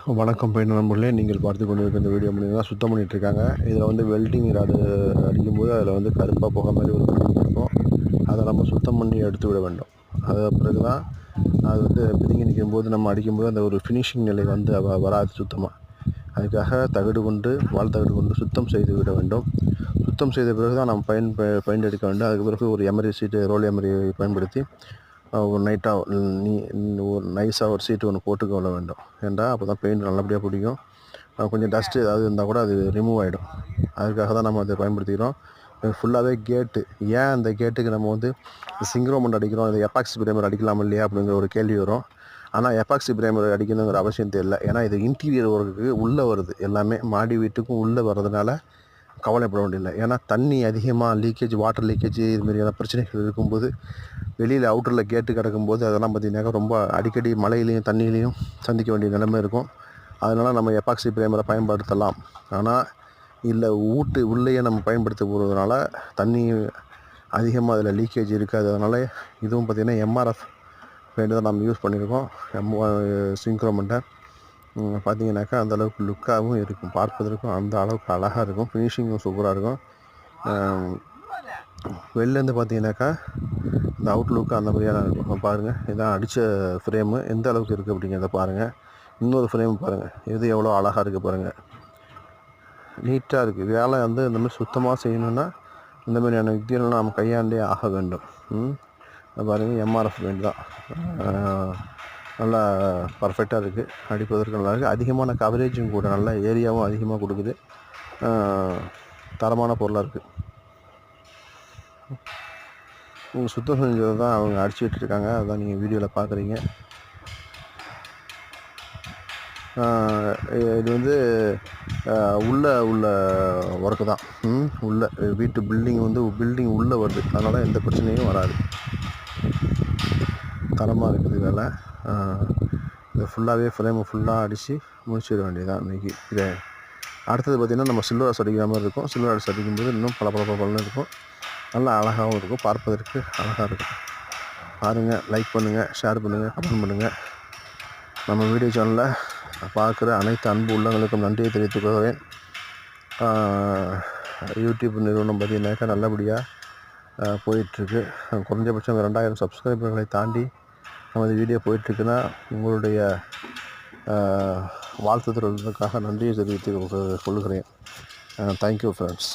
வணக்கம் பெயிண்ட் நண்பர்களே, நீங்கள் பார்த்து கொண்டிருக்க இந்த வீடியோ மூலியமாக சுத்தம் பண்ணிகிட்ருக்காங்க. இதில் வந்து வெல்டிங் ராடு அடிக்கும்போது அதில் வந்து கருப்பாக புகை மாதிரி ஒரு படம் இருக்கும். அதை நம்ம சுத்தம் பண்ணி எடுத்து விட வேண்டும். அது பிறகு தான் அது வந்து பிதுங்கி நிற்கும்போது நம்ம அடிக்கும்போது அந்த ஒரு ஃபினிஷிங் நிலை வந்து வராது சுத்தமாக. அதுக்காக தகடு கொண்டு வால் தகடு கொண்டு சுத்தம் செய்து விட வேண்டும். சுத்தம் செய்த பிறகு தான் நம்ம பெயிண்ட் அடிக்க வேண்டும். அதுக்கு பிறகு ஒரு எமரி சீட்டு, ரோல் எமரி பயன்படுத்தி ஒரு ஒரு நைஸாக ஒரு சீட்டு ஒன்று போட்டுக்கொள்ள வேண்டும். ஏன்டா அப்போ தான் பெயிண்ட் நல்லபடியாக பிடிக்கும். கொஞ்சம் டஸ்ட்டு ஏதாவது இருந்தால் கூட அது ரிமூவ் ஆகிடும். அதுக்காக தான் நம்ம அதை பயன்படுத்திக்கிறோம். ஃபுல்லாகவே கேட்டு. ஏன் அந்த கேட்டுக்கு நம்ம வந்து சிங்க்ரோமெண்ட் அடிக்கிறோம், இது எப்பாக்சி பிரேமர் அடிக்கலாம் இல்லையா அப்படிங்கிற ஒரு கேள்வி வரும். ஆனால் எப்பாக்சி பிரேமர் அடிக்கணுங்கிற அவசியம் தெரியல. ஏன்னா இது இன்டீரியர் ஒர்க்குக்கு உள்ளே வருது. எல்லாமே மாடி வீட்டுக்கும் உள்ளே வர்றதுனால கவலைப்பட வேண்டியதில்லை. ஏன்னா தண்ணி அதிகமாக லீக்கேஜ், வாட்டர் லீக்கேஜ் இது மாதிரியான பிரச்சனைகள் இருக்கும்போது வெளியில் அவுட்டரில் கேட்டு கிடக்கும்போது அதெல்லாம் பார்த்திங்கனாக்கா ரொம்ப அடிக்கடி மழையிலையும் தண்ணியிலையும் சந்திக்க வேண்டிய நிலைமை இருக்கும். அதனால் நம்ம எப்பாக்சி பிரேமரை பயன்படுத்தலாம். ஆனால் இல்லை உள்ளேயே நம்ம பயன்படுத்த போகிறதுனால தண்ணி அதிகமாக அதில் லீக்கேஜ் இருக்காது. அதனால் இதுவும் பார்த்திங்கன்னா எம்ஆர்எஃப் பெயிண்ட் தான் நம்ம யூஸ் பண்ணியிருக்கோம். சிங்க்ரோமெண்ட்டை பார்த்திங்கனாக்கா அந்தளவுக்கு லுக்காகவும் இருக்கும், பார்ப்பதற்கும் அந்த அளவுக்கு அழகாக இருக்கும், ஃபினிஷிங்கும் சூப்பராக இருக்கும். வெளிலேருந்து பார்த்தீங்கன்னாக்கா இந்த அவுட்லுக்கு அந்த மாதிரியான இருக்கும். பாருங்கள், இதான் அடித்த ஃப்ரேமு எந்த அளவுக்கு இருக்குது அப்படிங்கிறத பாருங்கள். இன்னொரு ஃப்ரேம் பாருங்கள், இது எவ்வளோ அழகாக இருக்குது பாருங்கள், நீட்டாக இருக்குது. வேலை வந்து இந்த மாதிரி சுத்தமாக செய்யணுன்னா இந்த மாதிரியான யுக்தியெல்லாம் நம்ம கையாண்டே ஆக வேண்டும். பாருங்கள், எம்ஆர்எஃப் பெயிண்ட் தான், நல்லா பர்ஃபெக்டாக இருக்குது, அடிப்பதற்கு நல்லா இருக்குது. அதிகமான கவரேஜும் கூட, நல்ல ஏரியாவும் அதிகமாக கொடுக்குது, தரமான பொருளாக இருக்குது. சுத்தம் செஞ்சது தான் அவங்க அடிச்சுட்டு இருக்காங்க, அதுதான் நீங்கள் வீடியோவில் பார்க்குறீங்க. இது வந்து உள்ளே உள்ள ஒர்க்கு தான். உள்ள வீட்டு பில்டிங் உள்ளே வருது, அதனால் எந்த பிரச்சனையும் வராது. தரமாக இருக்குது வேலை. இதை ஃபுல்லாகவே ஃப்ரேமை ஃபுல்லாக அடித்து முடிச்சிட வேண்டியதுதான் இன்றைக்கி. இதை அடுத்தது பார்த்திங்கன்னா நம்ம சில்வர் அடிஸ் அடிக்கிற மாதிரி இருக்கும். சில்வர் அடிஸ் அடிக்கும்போது இன்னும் பல இருக்கும், நல்லா அழகாகவும் இருக்கும், பார்ப்பதற்கு அழகாக இருக்கும். பாருங்கள், லைக் பண்ணுங்கள், ஷேர் பண்ணுங்கள், கமெண்ட் பண்ணுங்கள். நம்ம வீடியோ சேனலில் பார்க்குற அனைத்து அன்பு உள்ளவங்களுக்கும் நன்றியை தெரிவித்துக் கொள்கிறேன். யூடியூப் நிறுவனம் பார்த்திங்கனாக்கா நல்லபடியாக போயிட்டுருக்கு. குறைஞ்சபட்சம் 2000 சப்ஸ்கிரைபர்களை தாண்டி நமது வீடியோ போயிட்டுருக்குன்னா உங்களுடைய வாழ்த்துதலுக்காக நன்றியை தெரிவித்துக் கொள்கிறேன். Thank you friends.